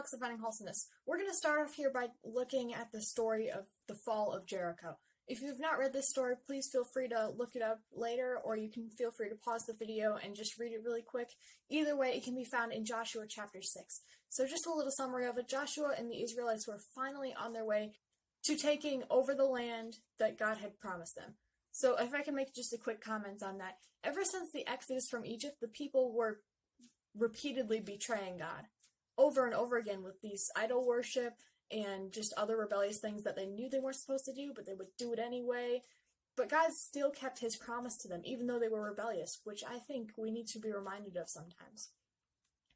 Alex of Finding Wholesomeness. We're going to start off here by looking at the story of the fall of Jericho. If you've not read this story, please feel free to look it up later, or you can feel free to pause the video and just read it really quick. Either way, it can be found in Joshua chapter 6. So just a little summary of it. Joshua and the Israelites were finally on their way to taking over the land that God had promised them. So if I can make just a quick comment on that. Ever since the Exodus from Egypt, the people were repeatedly betraying God over and over again with these idol worship and just other rebellious things that they knew they weren't supposed to do, but they would do it anyway. But God still kept his promise to them, even though they were rebellious, which I think we need to be reminded of sometimes.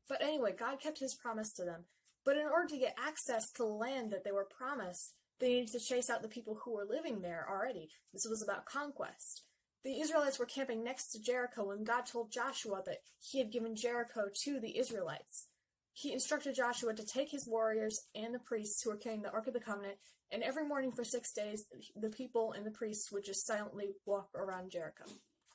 But anyway, God kept his promise to them. But in order to get access to the land that they were promised, they needed to chase out the people who were living there already. This was about conquest. The Israelites were camping next to Jericho when God told Joshua that he had given Jericho to the Israelites. He instructed Joshua to take his warriors and the priests who were carrying the Ark of the Covenant, and every morning for 6 days, the people and the priests would just silently walk around Jericho.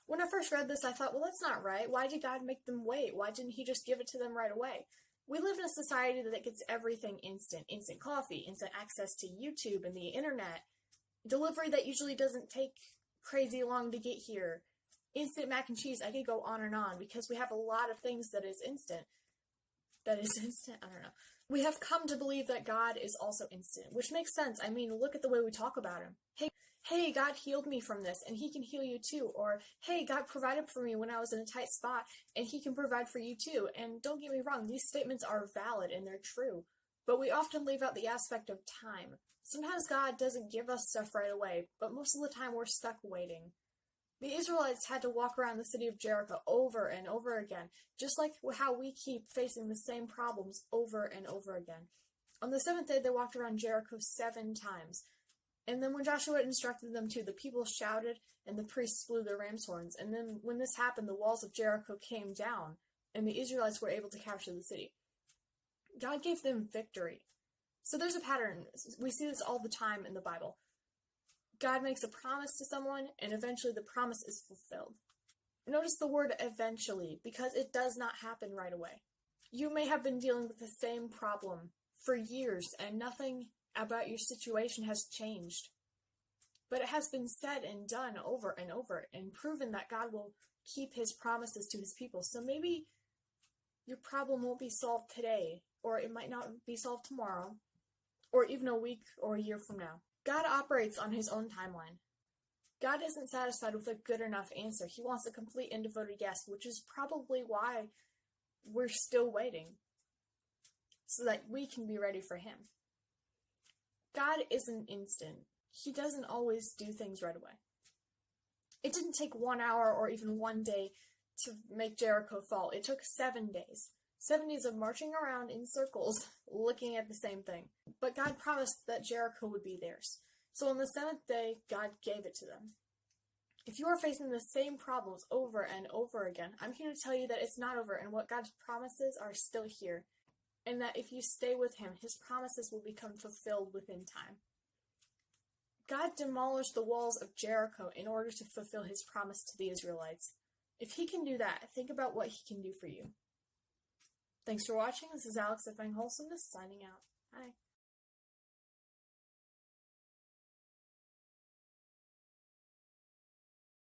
When I first read this, I thought, well, that's not right. Why did God make them wait? Why didn't he just give it to them right away? We live in a society that gets everything instant. Instant coffee, instant access to YouTube and the internet, delivery that usually doesn't take crazy long to get here, instant mac and cheese. I could go on and on because we have a lot of things that is instant. I don't know. We have come to believe that God is also instant, which makes sense. I mean, look at the way we talk about him. Hey, God healed me from this, and he can heal you too. Or, hey, God provided for me when I was in a tight spot, and he can provide for you too. And don't get me wrong, these statements are valid and they're true. But we often leave out the aspect of time. Sometimes God doesn't give us stuff right away, but most of the time we're stuck waiting. The Israelites had to walk around the city of Jericho over and over again, just like how we keep facing the same problems over and over again. On the 7th day, they walked around Jericho 7 times. And then when Joshua instructed them to, the people shouted and the priests blew their ram's horns. And then when this happened, the walls of Jericho came down and the Israelites were able to capture the city. God gave them victory. So there's a pattern. We see this all the time in the Bible. God makes a promise to someone and eventually the promise is fulfilled. Notice the word eventually because it does not happen right away. You may have been dealing with the same problem for years and nothing about your situation has changed. But it has been said and done over and over and proven that God will keep his promises to his people. So maybe your problem won't be solved today, or it might not be solved tomorrow, or even a week or a year from now. God operates on his own timeline. God isn't satisfied with a good enough answer. He wants a complete and devoted yes, which is probably why we're still waiting, so that we can be ready for him. God isn't instant. He doesn't always do things right away. It didn't take 1 hour or even 1 day to make Jericho fall. It took 7 days. 7 days of marching around in circles, looking at the same thing. But God promised that Jericho would be theirs. So on the 7th day, God gave it to them. If you are facing the same problems over and over again, I'm here to tell you that it's not over and what God's promises are still here. And that if you stay with him, his promises will become fulfilled within time. God demolished the walls of Jericho in order to fulfill his promise to the Israelites. If he can do that, think about what he can do for you. Thanks for watching. This is Alex of Finding Wholesomeness signing out. Bye.